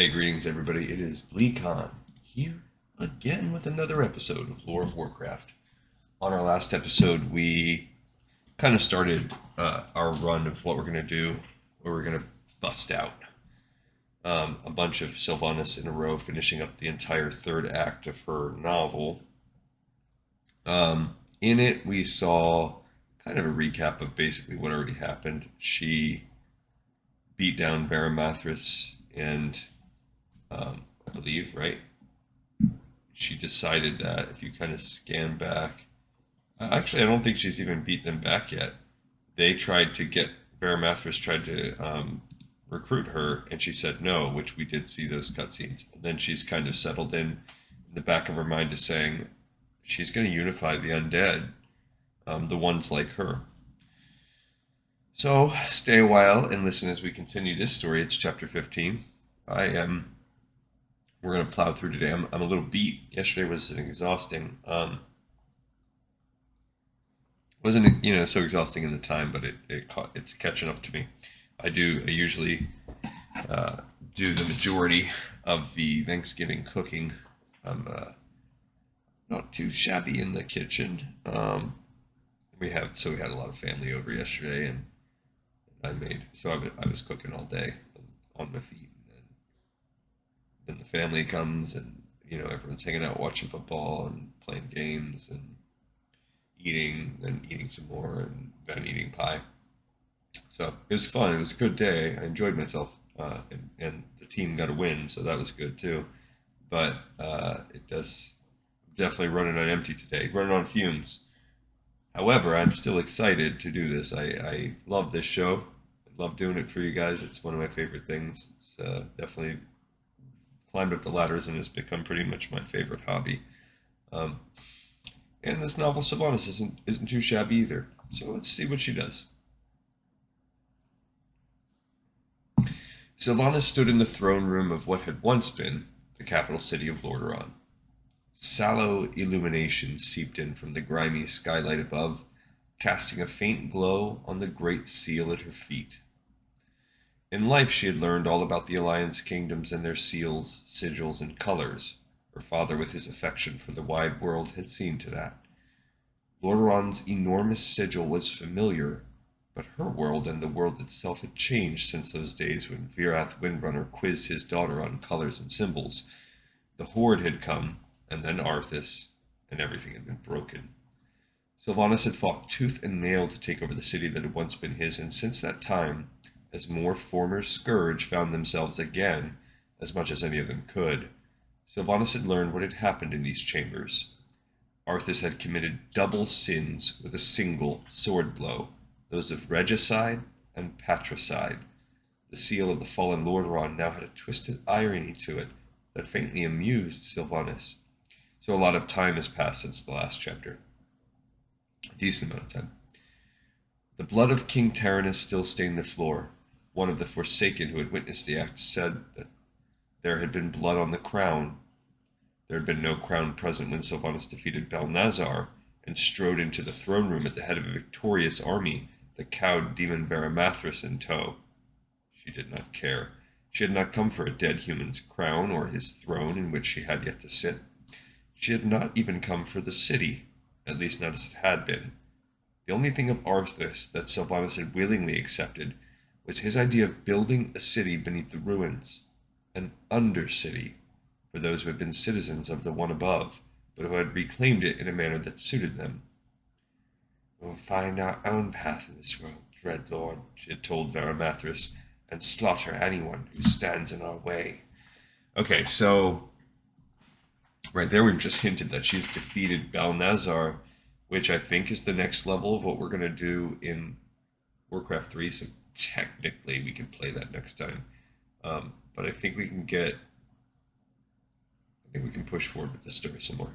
Hey, greetings, everybody. It is Gleekon here again with another episode of Lore of Warcraft. On our last episode, we kind of started our run of what we're going to do, where we're going to bust out a bunch of Sylvanas in a row, finishing up the entire third act of her novel. In it, we saw kind of a recap of basically what already happened. She beat down Varamathras and I believe, right? She decided that if you kind of scan back, actually, I don't think she's even beat them back yet. They tried to get, Varamathras tried to recruit her, and she said no, which we did see those cutscenes. And then she's kind of settled in the back of her mind to saying she's going to unify the undead, the ones like her. So stay a while and listen as we continue this story. It's chapter 15. We're going to plow through today. I'm a little beat. Yesterday was an exhausting. Wasn't so exhausting in the time, but it's catching up to me. I usually do the majority of the Thanksgiving cooking. I'm not too shabby in the kitchen. We had a lot of family over yesterday, and I was cooking all day on my feet. Then the family comes, and everyone's hanging out watching football and playing games and eating some more, and then eating pie. So it was fun. It was a good day. I enjoyed myself, and the team got a win, so that was good too. But it does definitely running on empty today, running on fumes. However, I'm still excited to do this. I love this show. I love doing it for you guys. It's one of my favorite things. It's definitely climbed up the ladders and has become pretty much my favorite hobby. And this novel, Sylvanas, isn't too shabby either. So let's see what she does. Sylvanas stood in the throne room of what had once been the capital city of Lordaeron. Sallow illumination seeped in from the grimy skylight above, casting a faint glow on the great seal at her feet. In life, she had learned all about the Alliance kingdoms and their seals, sigils, and colors. Her father, with his affection for the wide world, had seen to that. Lordaeron's enormous sigil was familiar, but her world and the world itself had changed since those days when Virath Windrunner quizzed his daughter on colors and symbols. The Horde had come, and then Arthas, and everything had been broken. Sylvanas had fought tooth and nail to take over the city that had once been his, and since that time, as more former Scourge found themselves again, as much as any of them could, Sylvanas had learned what had happened in these chambers. Arthas had committed double sins with a single sword blow, those of regicide and patricide. The seal of the fallen Lordaeron now had a twisted irony to it that faintly amused Sylvanas. So a lot of time has passed since the last chapter. A decent amount of time. The blood of King Taranis still stained the floor. One of the Forsaken who had witnessed the act said that there had been blood on the crown. There had been no crown present when Sylvanas defeated Balnazar and strode into the throne room at the head of a victorious army, the cowed demon Varamathras in tow. She did not care. She had not come for a dead human's crown or his throne in which she had yet to sit. She had not even come for the city, at least not as it had been. The only thing of Arthas that Sylvanas had willingly accepted was his idea of building a city beneath the ruins, an undercity, for those who had been citizens of the one above, but who had reclaimed it in a manner that suited them. "We will find our own path in this world, dread lord," she had told Varamathras, "and slaughter anyone who stands in our way." Okay, so right there we've just hinted that she's defeated Balnazar, which I think is the next level of what we're going to do in Warcraft 3, so technically we can play that next time. But I think we can push forward with the story some more.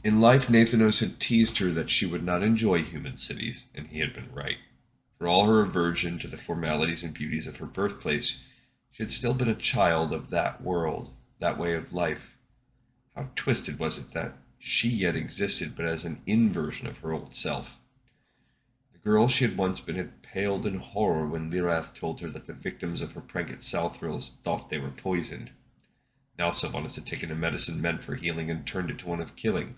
In life, Nathanos had teased her that she would not enjoy human cities, and he had been right. For all her aversion to the formalities and beauties of her birthplace, she had still been a child of that world, that way of life. How twisted was it that she yet existed but as an inversion of her old self? The girl she had once been had paled in horror when Lirath told her that the victims of her prank at Southrills thought they were poisoned. Now Sylvanas had taken a medicine meant for healing and turned it to one of killing.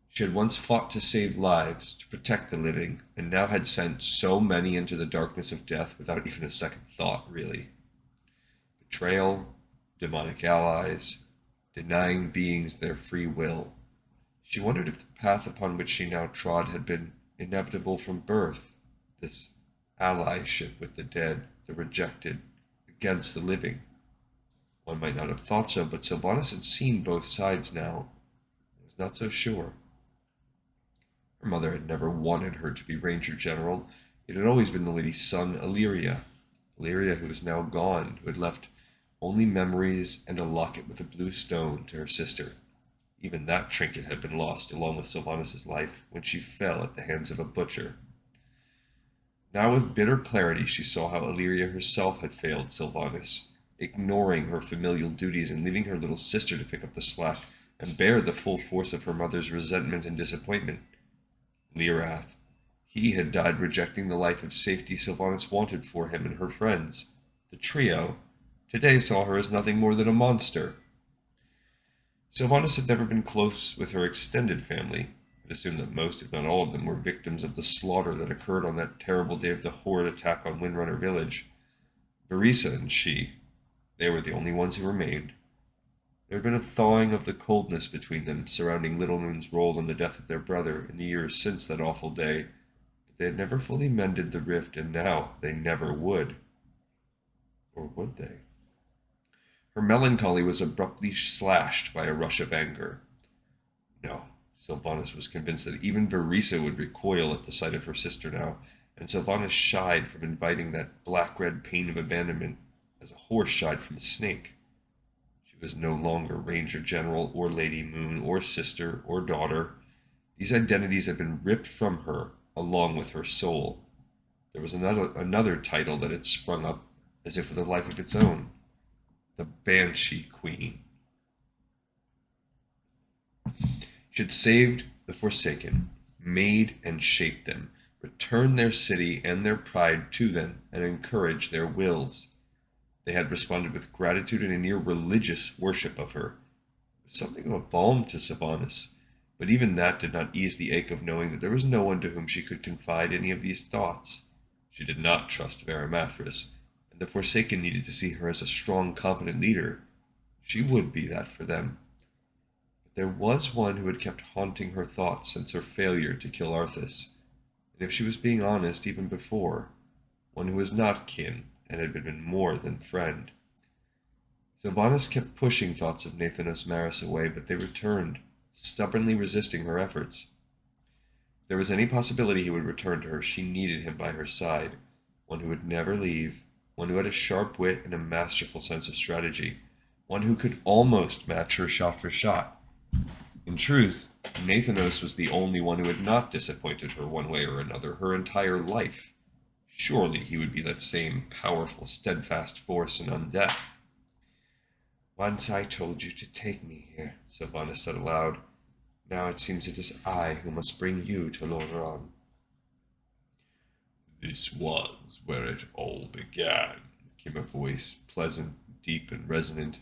She had once fought to save lives, to protect the living, and now had sent so many into the darkness of death without even a second thought, really. Betrayal, demonic allies, denying beings their free will. She wondered if the path upon which she now trod had been inevitable from birth, this allyship with the dead, the rejected, against the living. One might not have thought so, but Sylvanas had seen both sides now. She was not so sure. Her mother had never wanted her to be Ranger General. It had always been the lady's son, Illyria. Illyria, who was now gone, who had left only memories and a locket with a blue stone to her sister. Even that trinket had been lost, along with Sylvanas's life, when she fell at the hands of a butcher. Now with bitter clarity she saw how Illyria herself had failed Sylvanas, ignoring her familial duties and leaving her little sister to pick up the slack and bear the full force of her mother's resentment and disappointment. Lirath, he had died rejecting the life of safety Sylvanas wanted for him and her friends. The trio today saw her as nothing more than a monster. Sylvanas had never been close with her extended family. Had assumed that most, if not all of them, were victims of the slaughter that occurred on that terrible day of the horrid attack on Windrunner Village. Verisa and she, they were the only ones who remained. There had been a thawing of the coldness between them surrounding Little Moon's role in the death of their brother in the years since that awful day, but they had never fully mended the rift, and now they never would. Or would they? Her melancholy was abruptly slashed by a rush of anger. No, Sylvanas was convinced that even Verisa would recoil at the sight of her sister now, and Sylvanas shied from inviting that black-red pain of abandonment as a horse shied from a snake. She was no longer Ranger General or Lady Moon or sister or daughter. These identities had been ripped from her along with her soul. There was another title that had sprung up as if with a life of its own. The Banshee Queen. She had saved the Forsaken, made and shaped them, returned their city and their pride to them, and encouraged their wills. They had responded with gratitude and a near religious worship of her. It was something of a balm to Sylvanas, but even that did not ease the ache of knowing that there was no one to whom she could confide any of these thoughts. She did not trust Varimathras, and the Forsaken needed to see her as a strong, confident leader. She would be that for them. But there was one who had kept haunting her thoughts since her failure to kill Arthas, and if she was being honest even before, one who was not kin, and had been more than friend. Sylvanas kept pushing thoughts of Nathanos Maris away, but they returned, stubbornly resisting her efforts. If there was any possibility he would return to her, she needed him by her side, one who would never leave, one who had a sharp wit and a masterful sense of strategy, one who could almost match her shot for shot. In truth, Nathanos was the only one who had not disappointed her one way or another her entire life. Surely he would be that same powerful, steadfast force in undeath. Once I told you to take me here, Sylvanas said aloud. Now it seems it is I who must bring you to Lordaeron. This was where it all began, came a voice, pleasant, deep, and resonant.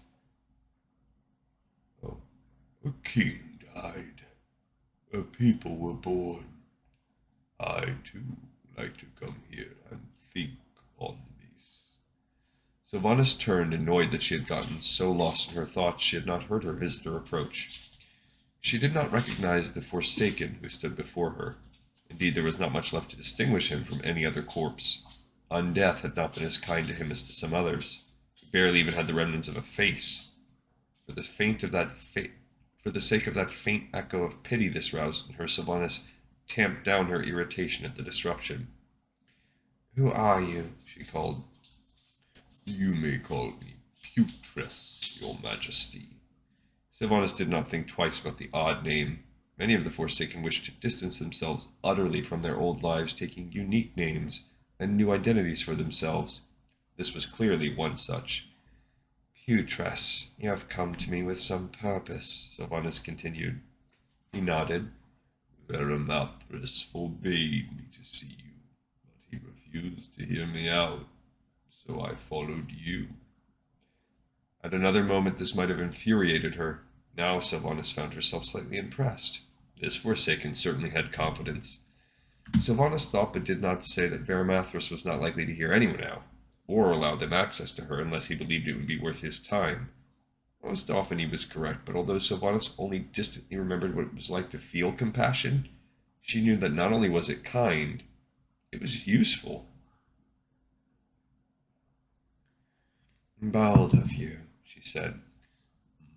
Oh, a king died. A people were born. I, too, like to come here and think on this. Sylvanas turned, annoyed that she had gotten so lost in her thoughts she had not heard her visitor approach. She did not recognize the Forsaken who stood before her. Indeed, there was not much left to distinguish him from any other corpse. Undeath had not been as kind to him as to some others. He barely even had the remnants of a face. For the sake of that faint echo of pity this roused in her, Sylvanas tamped down her irritation at the disruption. Who are you? She called. You may call me Putress, your majesty. Sylvanas did not think twice about the odd name. Many of the Forsaken wished to distance themselves utterly from their old lives, taking unique names and new identities for themselves. This was clearly one such. Putress, you have come to me with some purpose, Sylvanas continued. He nodded. Varimathras forbade me to see you. he refused to hear me out, so I followed you. At another moment this might have infuriated her. Now Sylvanas found herself slightly impressed. This Forsaken certainly had confidence. Sylvanas thought but did not say that Varimathras was not likely to hear anyone out, or allow them access to her unless he believed it would be worth his time. Most often he was correct, but although Sylvanas only distantly remembered what it was like to feel compassion, she knew that not only was it kind, it was useful. "Bold of you," she said.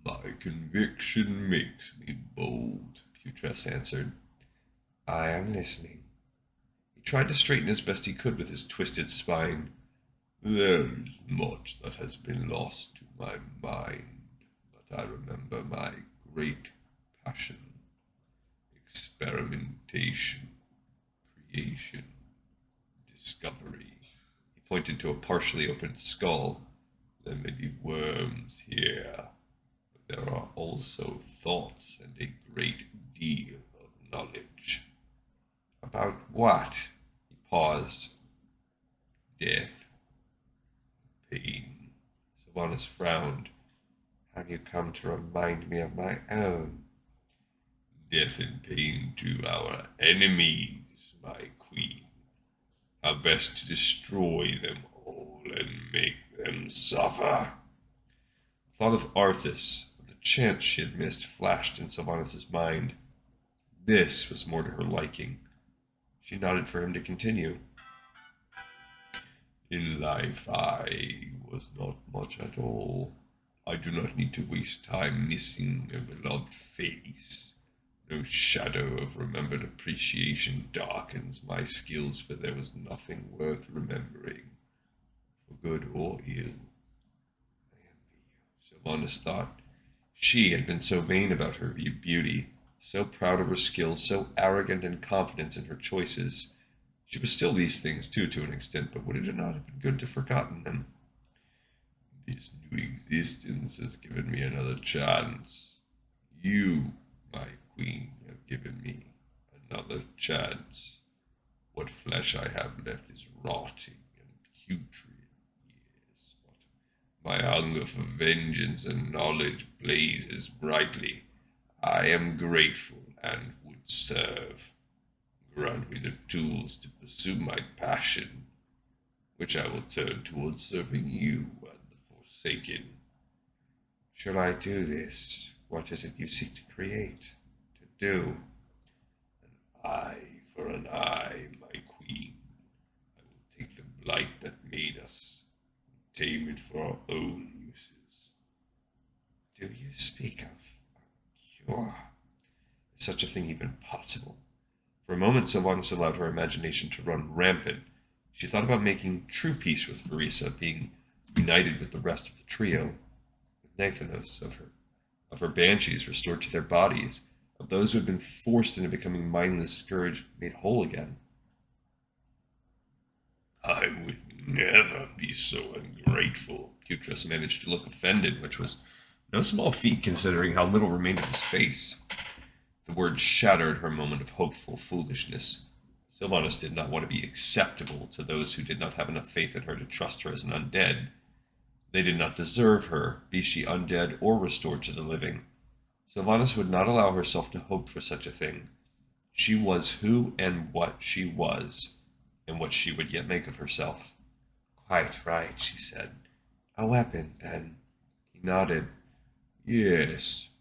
"My conviction makes me bold," Putress answered. "I am listening." He tried to straighten as best he could with his twisted spine. "There is much that has been lost to my mind, but I remember my great passion, experimentation, creation, discovery." He pointed to a partially opened skull. "There may be worms here, but there are also thoughts and a great deal of knowledge." "About what?" He paused. "Death, pain." Sylvanas frowned. "Have you come to remind me of my own?" "Death and pain to our enemies, my queen. How best to destroy them all and make them suffer." The thought of Arthas, of the chance she had missed, flashed in Sylvanas' mind. This was more to her liking. She nodded for him to continue. "In life I was not much at all. I do not need to waste time missing a beloved face. No shadow of remembered appreciation darkens my skills, for there was nothing worth remembering, for good or ill." "I envy you," Sylvanas thought. She had been so vain about her beauty, so proud of her skills, so arrogant and confident in her choices. She was still these things too, to an extent, but would it not have been good to have forgotten them? "This new existence has given me another chance. You, my queen, have given me another chance. What flesh I have left is rotting and putrid, yes, but my hunger for vengeance and knowledge blazes brightly. I am grateful and would serve. Grant me the tools to pursue my passion, which I will turn towards serving you and the Forsaken." "Shall I do this? What is it you seek to create, to do?" "An eye for an eye, my queen. I will take the blight that made us and tame it for our own uses." "Do you speak of a cure? Is such a thing even possible?" For a moment Sylvanas allowed her imagination to run rampant. She thought about making true peace with Verisa, being united with the rest of the trio, with Nathanos, of her banshees restored to their bodies, of those who had been forced into becoming mindless scourge made whole again. "I would never be so ungrateful." Putress managed to look offended, which was no small feat considering how little remained of his face. The words shattered her moment of hopeful foolishness. Sylvanas did not want to be acceptable to those who did not have enough faith in her to trust her as an undead. They did not deserve her, be she undead or restored to the living. Sylvanas would not allow herself to hope for such a thing. She was who and what she was, and what she would yet make of herself. "Quite right," she said. "A weapon, then?" He nodded. "Yes.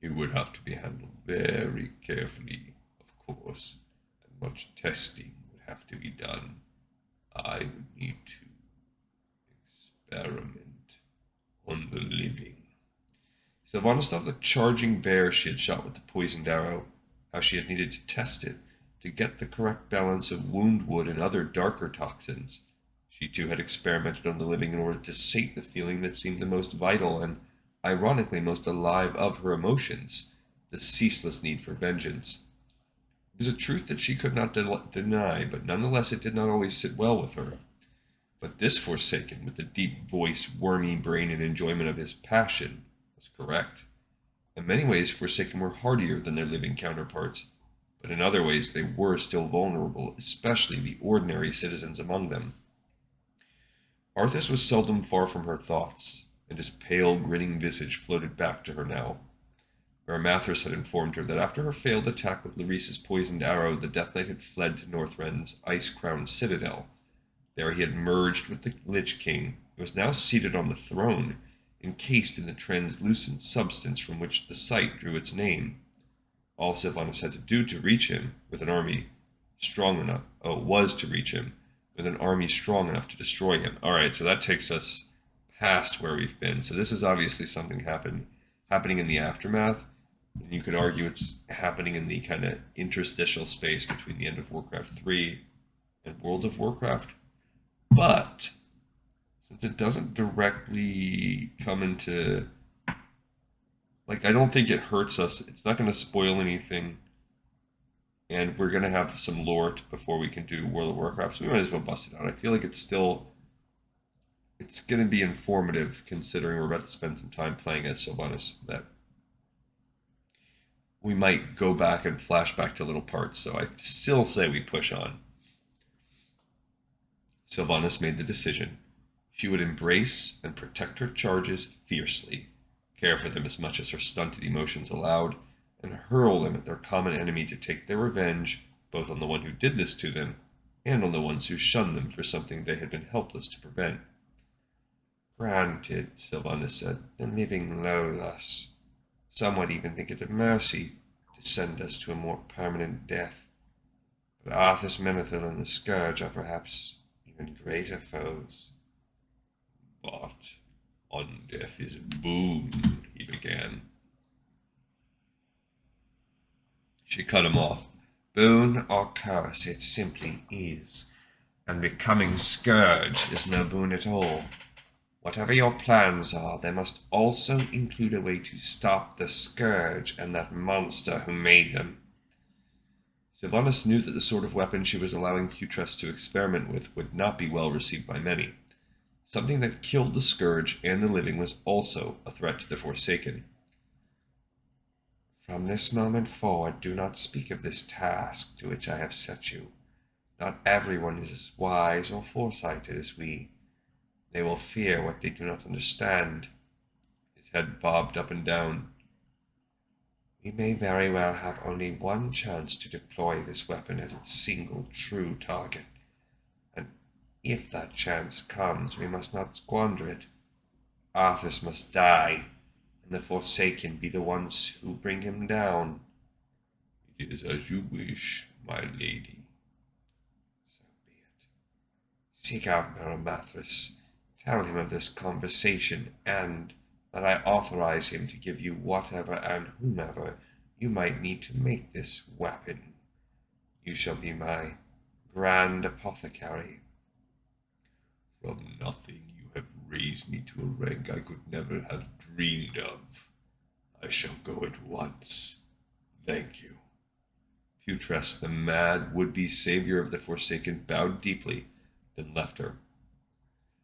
It would have to be handled very carefully, of course, and much testing would have to be done. I would need to experiment on the living." Sylvanas thought of the charging bear she had shot with the poisoned arrow, how she had needed to test it, to get the correct balance of wound wood and other darker toxins. She too had experimented on the living in order to sate the feeling that seemed the most vital and, ironically, most alive of her emotions, the ceaseless need for vengeance. It was a truth that she could not deny, but nonetheless it did not always sit well with her. But this Forsaken, with the deep voice, wormy brain, and enjoyment of his passion, was correct. In many ways, Forsaken were hardier than their living counterparts, but in other ways they were still vulnerable, especially the ordinary citizens among them. Arthas was seldom far from her thoughts, and his pale, grinning visage floated back to her now. Aramathras had informed her that after her failed attack with Larissa's poisoned arrow, the Death Knight had fled to Northrend's ice-crowned citadel. There he had merged with the Lich King, and was now seated on the throne, encased in the translucent substance from which the site drew its name. All Sylvanas had to do to reach him with an army strong enough, was to reach him with an army strong enough to destroy him. All right, so that takes us past where we've been. So this is obviously something happening in the aftermath. And you could argue it's happening in the kind of interstitial space between the end of Warcraft 3 and World of Warcraft. But since it doesn't directly come into, like, I don't think it hurts us. It's not going to spoil anything. And we're going to have some lore before we can do World of Warcraft. So we might as well bust it out. I feel like it's going to be informative considering we're about to spend some time playing as Sylvanas, that we might go back and flash back to little parts, so I still say we push on. Sylvanas made the decision. She would embrace and protect her charges fiercely, care for them as much as her stunted emotions allowed, and hurl them at their common enemy to take their revenge, both on the one who did this to them, and on the ones who shunned them for something they had been helpless to prevent. Granted, Sylvanas said, the living loathe us. Some would even think it a mercy to send us to a more permanent death. But Arthas Menethil and the Scourge are perhaps even greater foes. But undeath is a boon, he began. She cut him off. Boon or curse, it simply is. And becoming Scourge is no boon at all. Whatever your plans are, they must also include a way to stop the Scourge and that monster who made them. Sylvanas knew that the sort of weapon she was allowing Putress to experiment with would not be well received by many. Something that killed the Scourge and the living was also a threat to the Forsaken. From this moment forward, do not speak of this task to which I have set you. Not everyone is as wise or foresighted as we. They will fear what they do not understand. His head bobbed up and down. We may very well have only one chance to deploy this weapon at its single true target. And if that chance comes, we must not squander it. Arthas must die, and the Forsaken be the ones who bring him down. It is as you wish, my lady. So be it. Seek out Aramathras. Tell him of this conversation, and that I authorize him to give you whatever and whomever you might need to make this weapon. You shall be my grand apothecary. From nothing you have raised me to a rank I could never have dreamed of. I shall go at once. Thank you. Putress, the mad would-be savior of the Forsaken, bowed deeply, then left her.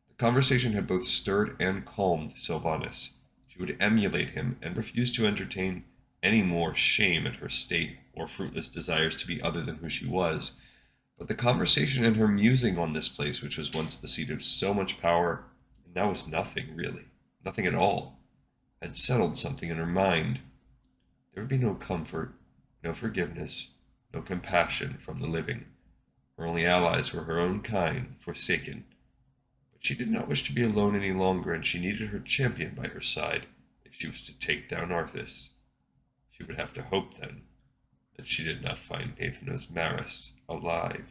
The conversation had both stirred and calmed Sylvanas. She would emulate him and refuse to entertain any more shame at her state or fruitless desires to be other than who she was. But the conversation and her musing on this place, which was once the seat of so much power, and now was nothing really, nothing at all, had settled something in her mind. There would be no comfort, no forgiveness, no compassion from the living. Her only allies were her own kind, Forsaken. But she did not wish to be alone any longer, and she needed her champion by her side if she was to take down Arthas. She would have to hope, then, that she did not find Nathanos Maris alive.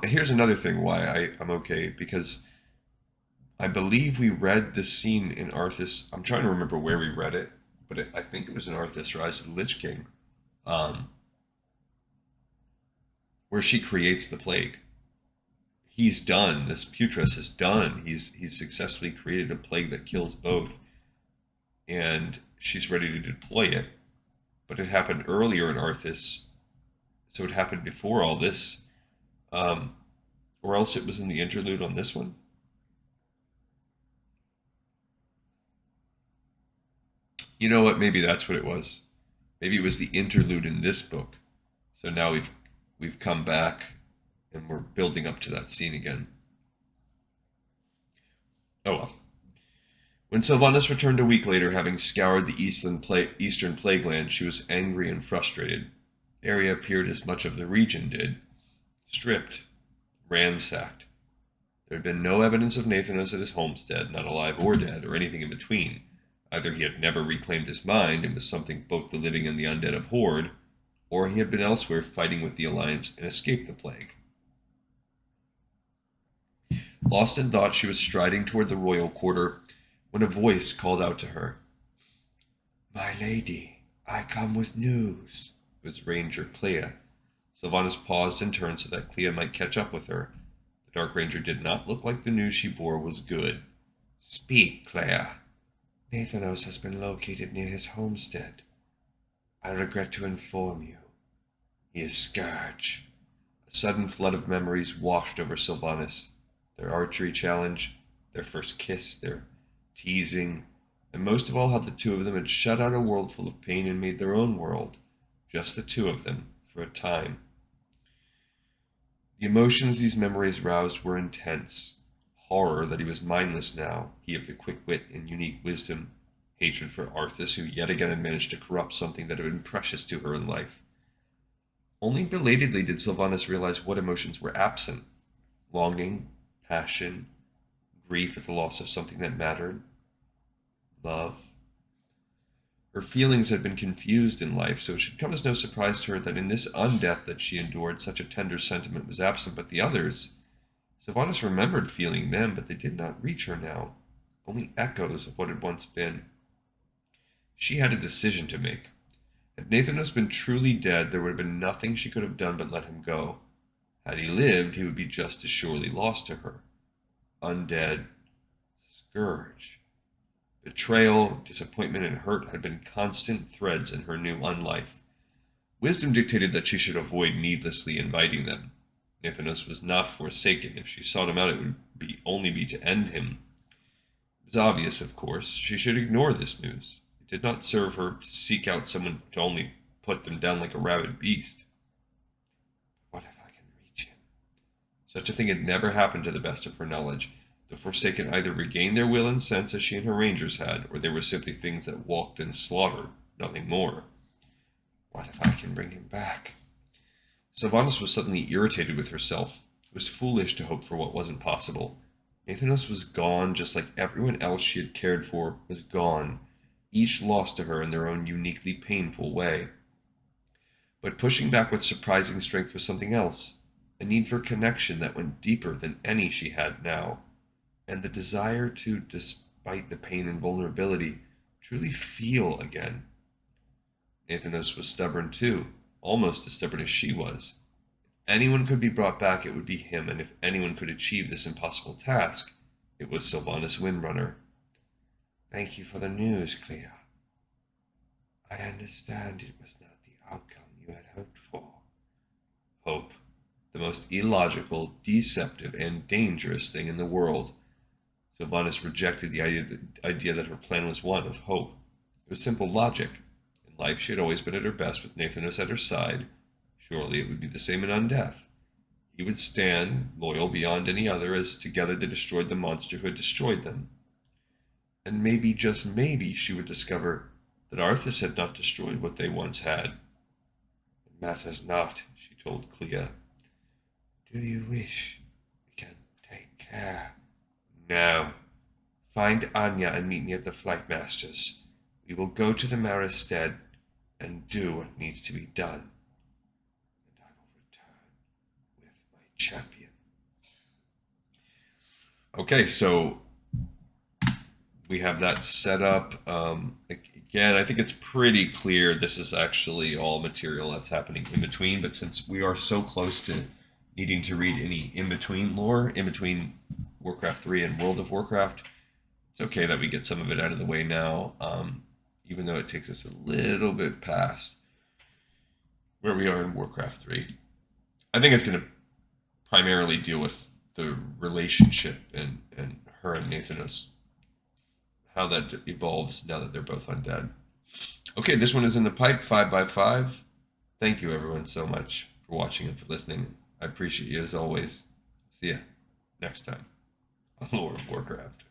Here's another thing why I'm okay, because I believe we read this scene in Arthas. I'm trying to remember where we read it, but I think it was in Arthas Rise of the Lich King, where she creates the plague. He's done. This Putress is done. He's successfully created a plague that kills both, and she's ready to deploy it. But it happened earlier in Arthas, so it happened before all this, or else it was in the interlude on this one. You know what? Maybe that's what it was. Maybe it was the interlude in this book. So now we've come back and we're building up to that scene again. Oh well. When Sylvanas returned a week later, having scoured the eastern plague land, she was angry and frustrated. The area appeared as much of the region did, stripped, ransacked. There had been no evidence of Nathanos at his homestead, not alive or dead, or anything in between. Either he had never reclaimed his mind and was something both the living and the undead abhorred, or he had been elsewhere fighting with the Alliance and escaped the plague. Lost in thought, she was striding toward the royal quarter when a voice called out to her. "My lady, I come with news." It was Ranger Clea. Sylvanas paused and turned so that Clea might catch up with her. The Dark Ranger did not look like the news she bore was good. "Speak, Clea." "Nathanos has been located near his homestead. I regret to inform you. He is Scourge." A sudden flood of memories washed over Sylvanas. Their archery challenge, their first kiss, their teasing, and most of all how the two of them had shut out a world full of pain and made their own world, just the two of them, for a time. The emotions these memories roused were intense. Horror that he was mindless now, he of the quick wit and unique wisdom. Hatred for Arthas, who yet again had managed to corrupt something that had been precious to her in life. Only belatedly did Sylvanas realize what emotions were absent. Longing, passion, grief at the loss of something that mattered, love. Her feelings had been confused in life, so it should come as no surprise to her that in this undeath that she endured, such a tender sentiment was absent. But the others, Sylvanas remembered feeling them, but they did not reach her now, only echoes of what had once been. She had a decision to make. Had Nathanos been truly dead, there would have been nothing she could have done but let him go. Had he lived, he would be just as surely lost to her. Undead, Scourge. Betrayal, disappointment, and hurt had been constant threads in her new unlife. Wisdom dictated that she should avoid needlessly inviting them. Nathanos was not forsaken. If she sought him out, it would only be to end him. It was obvious, of course, she should ignore this news. It did not serve her to seek out someone to only put them down like a rabid beast. What if I can reach him? Such a thing had never happened to the best of her knowledge. The Forsaken either regained their will and sense as she and her rangers had, or they were simply things that walked and slaughtered, nothing more. What if I can bring him back? Sylvanas was suddenly irritated with herself. It was foolish to hope for what wasn't possible. Nathanos was gone, just like everyone else she had cared for was gone, each lost to her in their own uniquely painful way. But pushing back with surprising strength was something else, a need for connection that went deeper than any she had now, and the desire to, despite the pain and vulnerability, truly feel again. Nathanos was stubborn too, almost as stubborn as she was. If anyone could be brought back, it would be him, and if anyone could achieve this impossible task, it was Sylvanas Windrunner. Thank you for the news, Clea. I understand it was not the outcome you had hoped for. Hope, the most illogical, deceptive, and dangerous thing in the world. Sylvanas rejected the idea that her plan was one of hope. It was simple logic. In life, she had always been at her best with Nathanos at her side. Surely it would be the same in undeath. He would stand, loyal beyond any other, as together they destroyed the monster who had destroyed them. And maybe, just maybe, she would discover that Arthas had not destroyed what they once had. It matters not, she told Clea. Do you wish we can take care? No. Find Anya and meet me at the Flight Master's. We will go to the Maristead and do what needs to be done. And I will return with my champion. Okay, so we have that set up. Again, I think it's pretty clear this is actually all material that's happening in between, but since we are so close to needing to read any in-between lore, in between Warcraft 3 and World of Warcraft, it's okay that we get some of it out of the way now, even though it takes us a little bit past where we are in Warcraft 3. I think it's going to primarily deal with the relationship and her and Nathanos, how that evolves now that they're both undead. Okay, this one is in the pipe, 5x5. Thank you, everyone, so much for watching and for listening. I appreciate you as always. See ya next time on Lord of Warcraft.